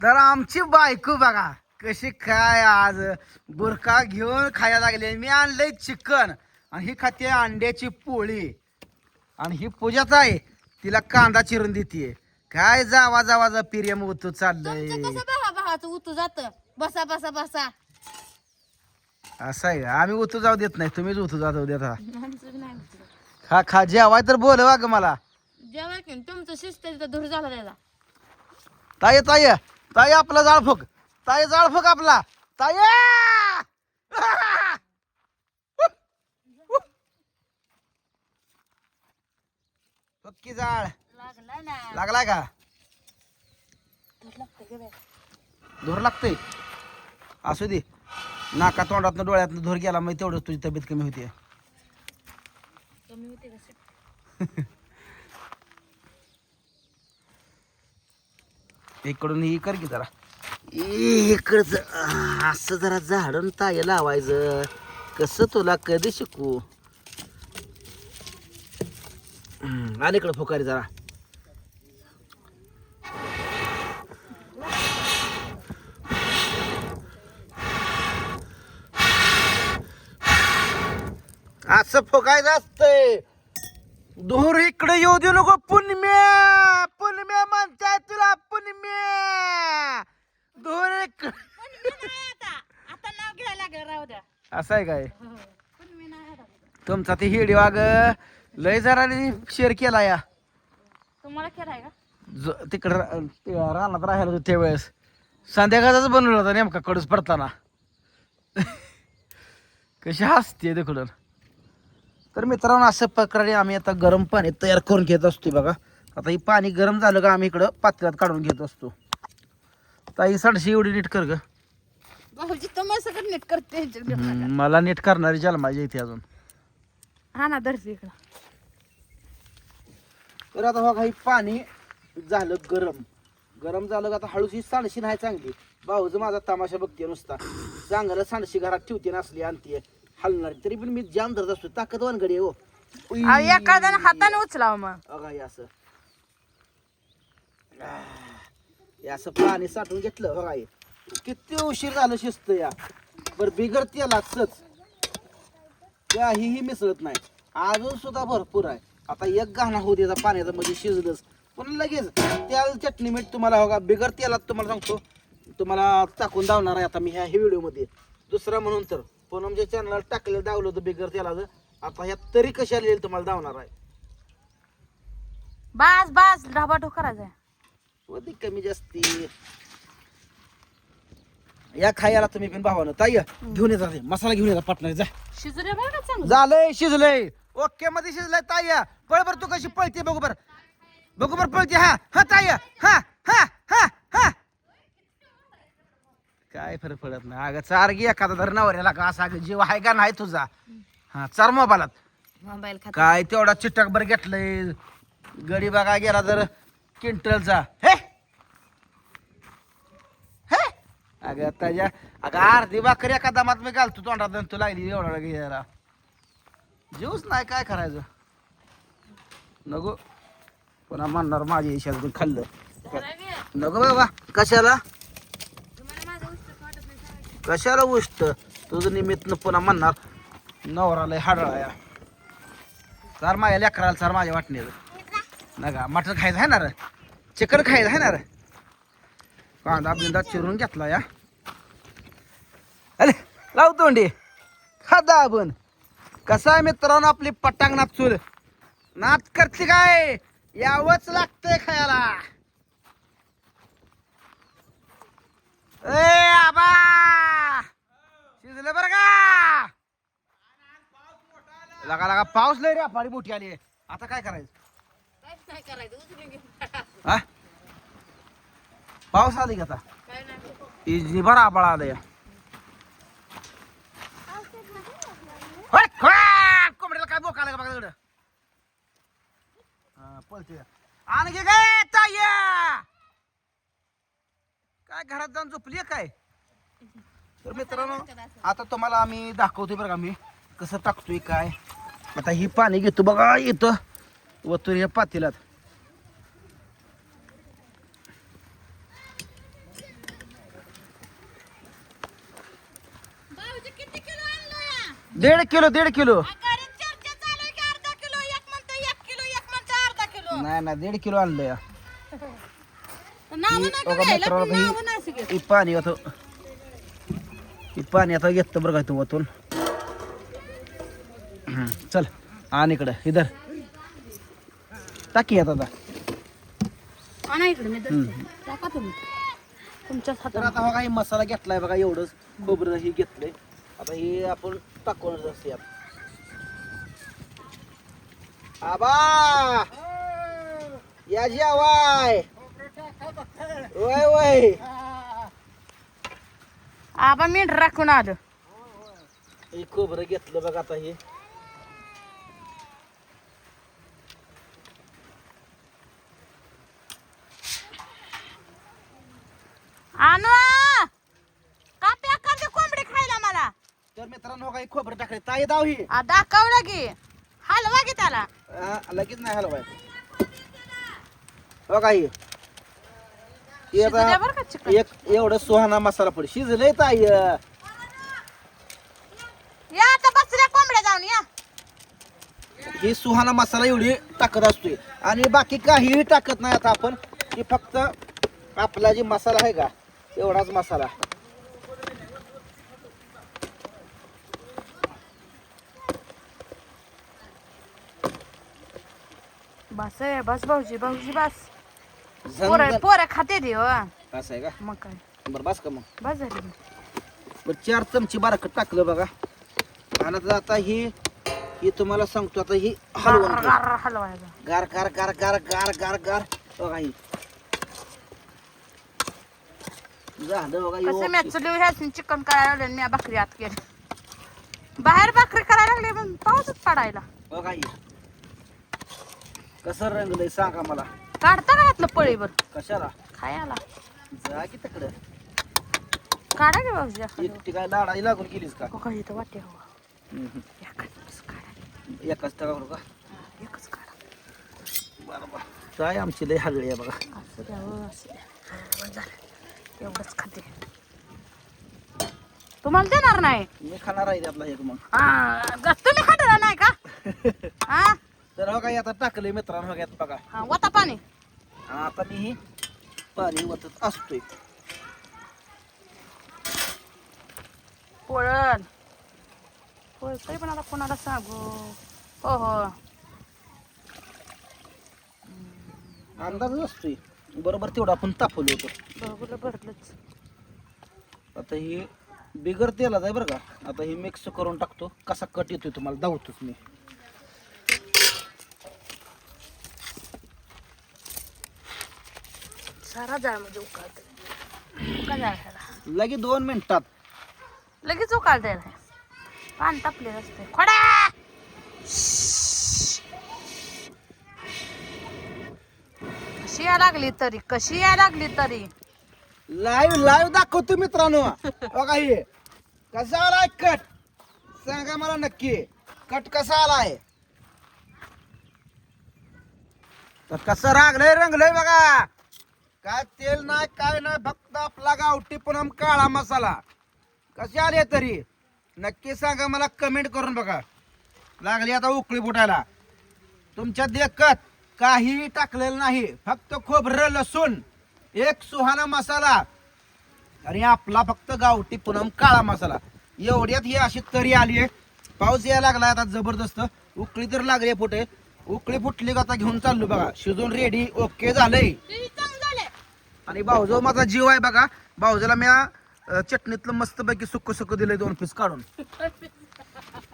तर आमची बायको बघा कशी काय आज बुरका घेऊन खायला लागले. मी आणलंय चिकन आणि ही खाते अंड्याची पोळी आणि ही पूजाच आहे तिला कांदा चिरून देते. काय जावा जावा पिरियम उतू चाललंय. कसं भावाचं उतू जात. बसा बसा बसा. असं आहे का? आम्ही उतू जाऊ देत नाही, तुम्हीच उतू जाऊ देता. आमचं नाही उतू. खा खा जेवाय तर बोलवा ग मला. जेव्हा की तुमचं शिस्त धूर झाला त्याला. ताई ताई ताई आपला जाळ फुक. ताई जाळ फुक आपला. ताई पक्की जाळ लागला ना. लागलाय का? धूर लागतं ग बाई. धूर लागतंय असू दे. नाका तोंडातनं डोळ्यातनं धूर गेला मग तेवढं तुझी तब्येत कमी होते. कमी होते कसं. इकडून ही कर की जरा इकडच असं जरा झाडून ताय लावायचं. कसं तुला कधी शिकू. आणि इकडं फुकारी जरा. असं फुकायचं असतंय. धूर इकडे येऊ दे नको. पुण्यम्या पुण्यम्या म्हणताय तुला. पुण्यम्या धूर इकडे. आता नाव घ्यायला लागलं राहू द्या. असं आहे काय? पण मी नाही आता. तुमचा ते हिडी वाग लय जरा शेअर केला या. तुम्हाला खेळाय का? तिकडं रानात राहायला होतं त्यावेळेस संध्याकाळचाच बनवलं होता नेमका कडूस पडताना. कशी हसते तिकडून. तर मित्रांनो असं प्रकारे आम्ही आता गरम पाणी तयार करून घेत असतो बघा. आता ही पाणी गरम झालं का आम्ही इकडं पातेल्यात काढून घेत असतो. ताई सांडशी एवढी नीट कर ग. भाऊजी तुम्हाला सगळं नीट करते. मला नीट करणारी जन्माची इथे अजून. हा ना धरते इकडं. तर आता बघा ही पाणी झालं गरम. गरम झालं का आता हळूची सांडशी नाही चांगली. भाऊच माझा तमाशा बघते नुसता. चांगलं सांडशी घरात ठेवते नसली आणते हलणार तरी पण मी जाम धरत असतो. ताकदवान गडी हो. एखाद्याने हाताने उचलाव मग. बघा हे असं हे असं पाणी साठवून घेतलं बघा. हे किती उशीर झालं शिस्त या. बर बिगर तेलाचंच काहीही मिसळत नाही. अजून सुद्धा भरपूर आहे. आता एक घाणा होऊ द्यायचा पाण्याचा मध्ये शिजलंच पण लगेच तेल चटणी मीठ तुम्हाला बघा बिगर तेलात तुम्हाला सांगतो तुम्हाला टाकून दावणार आहे आता मी ह्या व्हिडिओमध्ये. दुसरा म्हणून तर पूनमच्या चॅनलला टाकलेलं दावलं होतं बिगर तेलाचं. आता ह्या तरी कशा लिहिलं तुम्हाला दावणार आहे. बास बास ढाबाढो करायचा. होती कमी जास्ती या खायला तुम्ही पण भावानं. ताई घेऊन येतात मसाला घेऊन येतात पटणार. जा शिजले बघा चांगलं. झालंय शिजलंय ओके मध्ये शिजलंय. ताई पळ बर तू कशी पळते बघू बर. बघू बर पळते. हा हा ताई हा हा हा हा. काय फरक पडत नाही अगं. चार गी एखादा धर नवऱ्याला का असा जीव आहे का नाही तुझा. हा चार मोबाईलात मोबाईल खात. काय तेवढा चिटक बर घेतलंय. गडी बघा गेला तर क्विंटलचा. हे हे अगं त्याच्या अगं अर्धी भाकरी एका दमात मी घालतो तोंडात तू लागली एवढा घ्यायला. जीवच नाही काय करायचं. नको पुन्हा म्हणणार माझ्या हिशातून खाल्लं नको बाबा. कशाला कशाला गोष्ट तुझं निमित्त पुन्हा म्हणणार नवराला हाडळा या. चार माझ्या लेकराला चार माझ्या वाटण्याचं नका. मटण खायचं आहे ना रे. चिकन खायचं आहे ना रे. कांदा बिंदा चिरून घेतला या. अरे लाव तोंडी खादा आपण. कसा आहे मित्रांनो आपली पटांगणात चूल. नात करते काय यावंच लागतंय खायला. ए आबा शिजलं बरं का. लगा लगा पाऊस लय रे. फाडी मोठी आली. आता काय करायचं. काय करायचं. हा पाऊस आली का आता. काय नाही. निभार आबाळ आलं. कोंबड्याला काय बोका आलं का बघा तिकडं. हा पळते आणखी काय ताई काय घरात जाऊन झोपली काय. तर मित्रांनो आता तुम्हाला आम्ही दाखवतोय बरं का मी कसं टाकतोय काय. आता ही पाणी घेतो बघा येतं वतून या पातेल्यात. 1.5 किलो 1.5 किलो घरी चर्चा चालू आहे की अर्धा किलो एक म्हणतो 1 किलो एक म्हणतो अर्धा किलो नाही ना 1.5 किलो आणलं या नाव नाही का घ्यायला पण नाव नाही असं घेत. ही पाणी होतं ही पाणी आता घेतं बरं का तू वतून चल आण इकडं इधर टाकी आता आणा इकडे मी टाका तुम्ही तुमच्या तर हातात. आता बघा हे मसाला घेतलाय बघा एवढंच खोबरं हे घेतलंय आता हे आपण टाकून असते आबा या जेवाय वय वय आबा मी राखून आलं. हे खोबरं घेतलं बघा आता हे आणू का पॅक करते कोंबडी खायला मला. तर मित्रांनो काही खोबरं टाकले ताई दाव ही दाखवलं की हलवा की त्याला. लगेच नाही हलवाय हो काही शिजू द्या बरं का चिकन. एक एवढं सुहाना मसाला पड शिजलंय ताई या आता बसल्या कोंबड्या जाऊन या. ही सुहाना मसाला एवढी टाकत असतोय आणि बाकी काहीही टाकत नाही आता आपण की फक्त आपला जे मसाला आहे का एवढाच मसाला बस आहे बस भाऊजी भाऊजी बस. झणझण- पोरं पोरं खाते दे हो. असं आहे का मग काय बरं बस का मग बस झाली. बरं 4 चमचे बारकट टाकलं बघा आणि आता ही तुम्हाला सांगतो आता ही हलवून घे. हलवायचा. गार गार गार गार गार गार गार बघा ही झालं बघा कसं हे मी चुली ह्याच चिकन करायला लागले मी भाकरी आत केली. बाहेर भाकरी करायला लागले मग पाऊसच पडायला. बघा ही कसं रंगलंय सांगा मला काढता का यातलं पळीवर कशाला खायला. जा की तिकडं काढा की भाऊजी. एकटी काय लाडाई लागून गेलीस का काही इथं वाटे हवा एकच काढा. एकाच टाका बरं का एकच काढा. बरं बरं काय आमची लय हगळी आहे बघा असं द्या हो, असं द्या. बरं झालं. एवढंच खाते तुम्हाला देणार नाही. मी खाणार आहे आपला एक मग तुम्ही खाणार नाही का. हा तर हो काही आता टाकले मित्रांनो हो घ्यात बघा हा, वता पाणी. आता मी ही पाणी वतत असतोय पोळण पोळतंय पण आता कोणाला सांगू. हो हो अंदाजच असतोय बरोबर तेवढं आपण तापवलं होतं बरोबर भरलंच. आता ही बिगर तेलाच आहे बरं का आता ही मिक्स करून टाकतो कसा कट येतोय तुम्हाला दावतोच मी सारा जाळ म्हणजे उकाळत उका जाळ ह्याला लगे 2 मिनिटात लगेच उकाळत यायला. पान तापले असते खोडा. कशी या लागली तरी कशी या लागली तरी. लाईव्ह दाखवतो मित्रांनो बघा हे कसा आलाय कट सांगा मला नक्की कट कसा आलाय तर कसं रंगलंय बघा काय तेल नाही काय नाही फक्त आपला गावठी पुनम काळा मसाला कसे आले तरी नक्की सांगा मला कमेंट करून बघा लागली आता उकळी फुटायला तुमच्या देखत काही टाकलेलं नाही फक्त खोबरं लसूण एक सुहाना मसाला आणि आपला फक्त गावठी पुनम काळा मसाला एवढ्यात ही अशी तरी आली आहे. पाऊस यायला लागला आता जबरदस्त उकळी तर लागली फुटे उकळी फुटली का आता घेऊन चाललो बघा शिजून रेडी ओके झालंय. आणि भाऊजो माझा जीव आहे बघा भाऊजाला मी चटणीतलं मस्त पैकी सुक्क सुक्क दिलंय 2 पीस काढून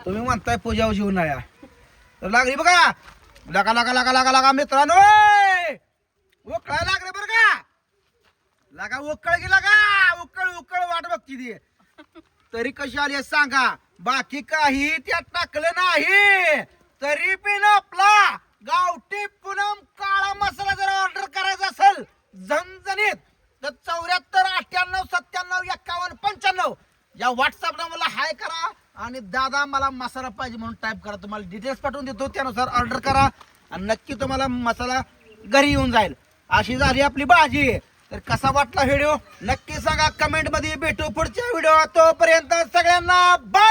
तुम्ही म्हणताय पूजाव जीव नाही तर लागली बघा लगा लगा लगा लगा लगा मित्रांनो उकळायला लागले बरं का लगा उकळ गेला का उकळ उकळ वाट बघती ती तरी कशी आली आहे सांगा बाकी काही त्यात टाकलं नाही तरी पण आपला गावठी पूनम काळा मसाला जर ऑर्डर करायचा असेल झणझणीत तर 74 98 97 51 95 या व्हॉट्सअपला मला हाय करा आणि दादा मला मसाला पाहिजे म्हणून टाईप करा तुम्हाला डिटेल्स पाठवून देतो त्यानुसार ऑर्डर करा आणि नक्की तुम्हाला मसाला घरी येऊन जाईल. अशी झाली आपली भाजी. तर कसा वाटला व्हिडिओ नक्की सांगा कमेंट मध्ये भेटू पुढच्या व्हिडिओ तोपर्यंत सगळ्यांना बाय.